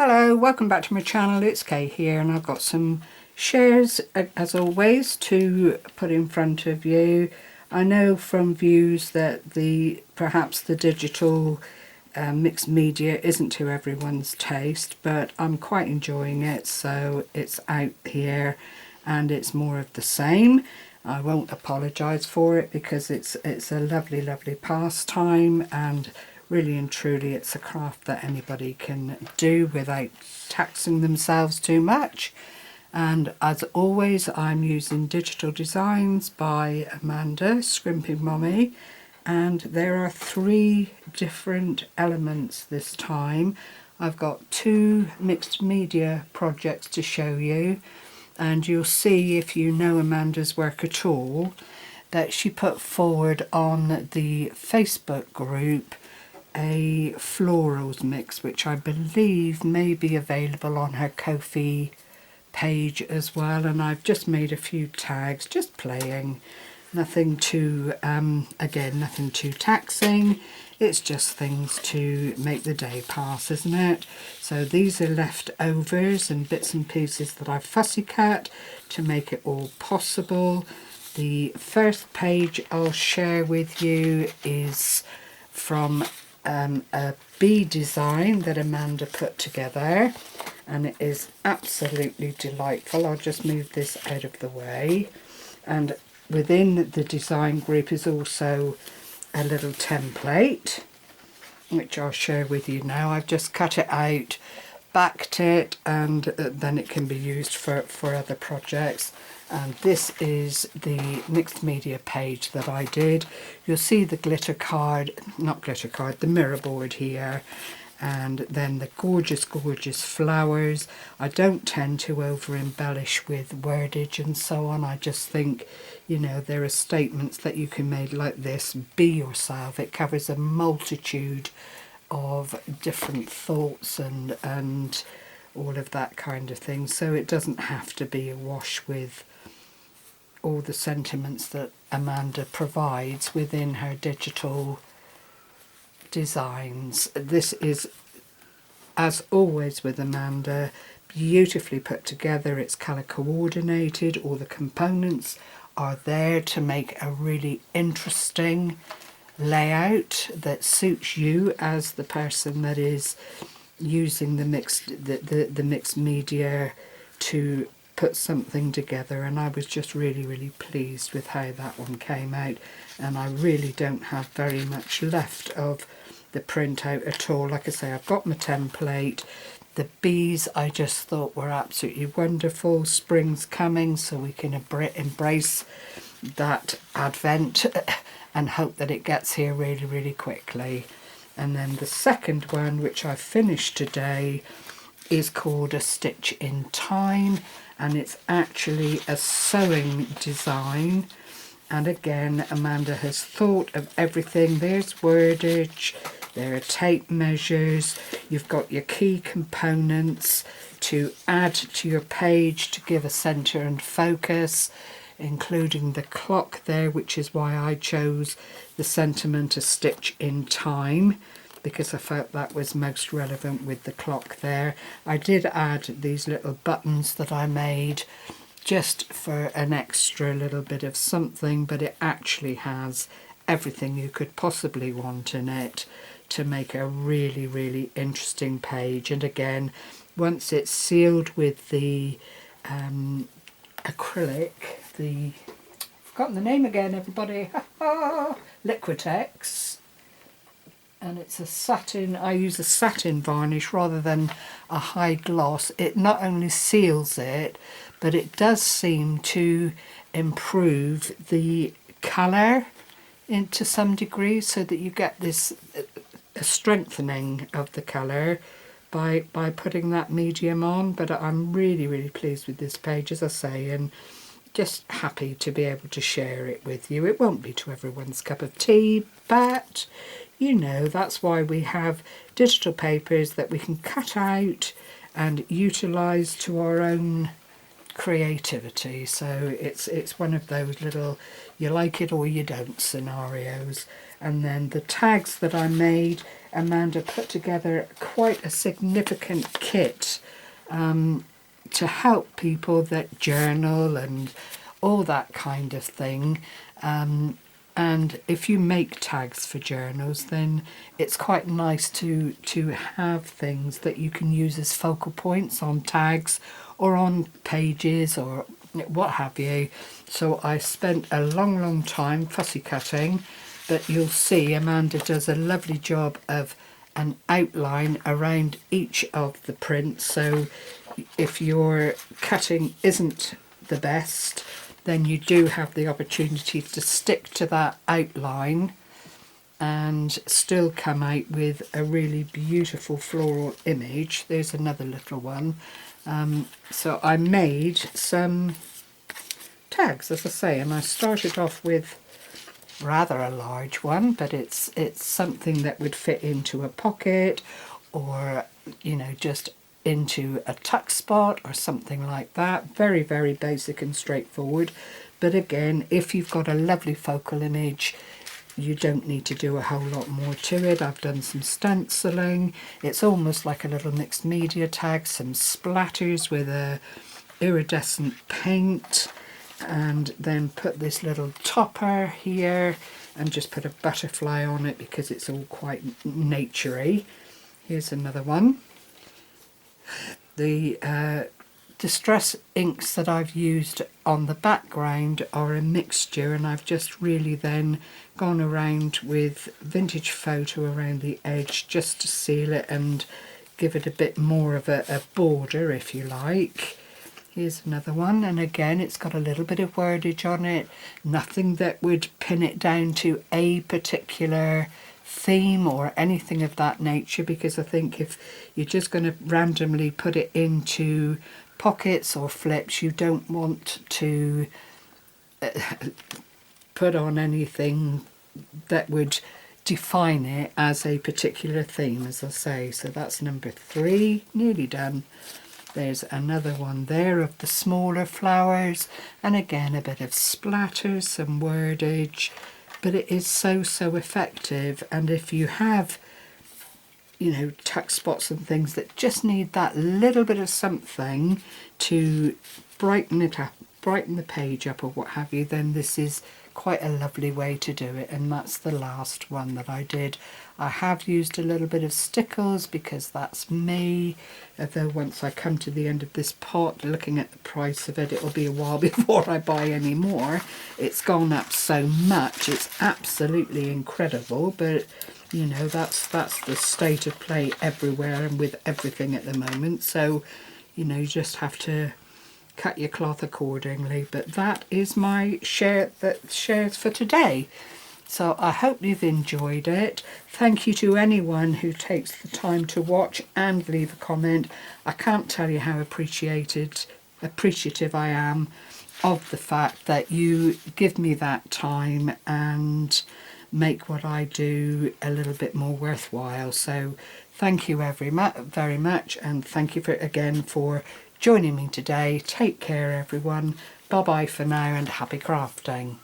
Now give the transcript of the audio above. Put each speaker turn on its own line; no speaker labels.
Hello, welcome back to my channel. It's Kay here, and I've got some shares as always to put in front of you. I know from views that perhaps the digital mixed media isn't to everyone's taste, but I'm quite enjoying it, so it's out here and it's more of the same. I won't apologise for it because it's a lovely pastime, and really and truly it's a craft that anybody can do without taxing themselves too much. And as always, I'm using Digital Designs by Amanda, Scrimping Mommy, and there are 3 different elements this time. I've got 2 mixed media projects to show you, and you'll see, if you know Amanda's work at all, that she put forward on the Facebook group a Florals mix, which I believe may be available on her Ko-fi page as well. And I've just made a few tags, just playing, nothing too again, nothing too taxing. It's just things to make the day pass, isn't it? So these are leftovers and bits and pieces that I've fussy cut to make it all possible. The first page I'll share with you is from a bee design that Amanda put together, and it is absolutely delightful. I'll just move this out of the way. And within the design group is also a little template which I'll share with you now. I've just cut it out, backed it, and then it can be used for other projects. And this is the mixed media page that I did. You'll see the glitter card, not glitter card, the mirror board here, and then the gorgeous flowers. I don't tend to over embellish with wordage and so on. I just think, you know, there are statements that you can make like this: be yourself. It covers a multitude of different thoughts and all of that kind of thing, so it doesn't have to be awash with all the sentiments that Amanda provides within her digital designs. This is, as always with Amanda, beautifully put together. It's colour coordinated. All the components are there to make a really interesting layout that suits you as the person that is using the mixed media to put something together. And I was just really pleased with how that one came out, and I really don't have very much left of the printout at all. Like I say, I've got my template. The bees I just thought were absolutely wonderful. Spring's coming, so we can embrace that advent and hope that it gets here really quickly. And then the second one, which I finished today, is called A Stitch in Time, and it's actually a sewing design. And again, Amanda has thought of everything. There's wordage, there are tape measures, you've got your key components to add to your page to give a centre and focus, including the clock there, which is why I chose the sentiment A Stitch in Time, because I felt that was most relevant with the clock there. I did add these little buttons that I made just for an extra little bit of something, but it actually has everything you could possibly want in it to make a really interesting page. And again, once it's sealed with the acrylic, I've forgotten the name again, everybody, Liquitex, and it's a satin. I use a satin varnish rather than a high gloss. It not only seals it, but it does seem to improve the colour into some degree, so that you get this a strengthening of the colour by putting that medium on. But I'm really pleased with this page, as I say, and just happy to be able to share it with you. It won't be to everyone's cup of tea, but you know, that's why we have digital papers that we can cut out and utilise to our own creativity. So it's one of those little you like it or you don't scenarios. And then the tags that I made, Amanda put together quite a significant kit to help people that journal and all that kind of thing. And if you make tags for journals, then it's quite nice to have things that you can use as focal points on tags or on pages or what have you. So I spent a long time fussy cutting, but you'll see Amanda does a lovely job of an outline around each of the prints. So if your cutting isn't the best, then you do have the opportunity to stick to that outline and still come out with a really beautiful floral image. There's another little one. So I made some tags, as I say, and I started off with rather a large one, but it's something that would fit into a pocket or, you know, just into a tuck spot or something like that. Very, very basic and straightforward. But again, if you've got a lovely focal image, you don't need to do a whole lot more to it. I've done some stenciling. It's almost like a little mixed media tag, some splatters with a iridescent paint, and then put this little topper here and just put a butterfly on it because it's all quite naturey. Here's another one. The distress inks that I've used on the background are a mixture, and I've just really then gone around with vintage photo around the edge just to seal it and give it a bit more of a border, if you like. Here's another one, and again it's got a little bit of wordage on it, nothing that would pin it down to a particular theme or anything of that nature, because I think if you're just going to randomly put it into pockets or flips, you don't want to put on anything that would define it as a particular theme, as I say. So that's number 3, nearly done. There's another one there of the smaller flowers, and again a bit of splatter, some wordage, but it is so effective. And if you have, you know, tuck spots and things that just need that little bit of something to brighten it up, brighten the page up or what have you, then this is quite a lovely way to do it. And that's the last one that I did. I have used a little bit of stickles because that's me, although once I come to the end of this pot, looking at the price of it, it'll be a while before I buy any more. It's gone up so much, it's absolutely incredible, but you know, that's the state of play everywhere and with everything at the moment. So, you know, you just have to cut your cloth accordingly. But that is my shares for today. So I hope you've enjoyed it. Thank you to anyone who takes the time to watch and leave a comment. I can't tell you how appreciative I am of the fact that you give me that time and make what I do a little bit more worthwhile. So thank you very much, and thank you again for joining me today. Take care everyone. Bye bye for now, and happy crafting.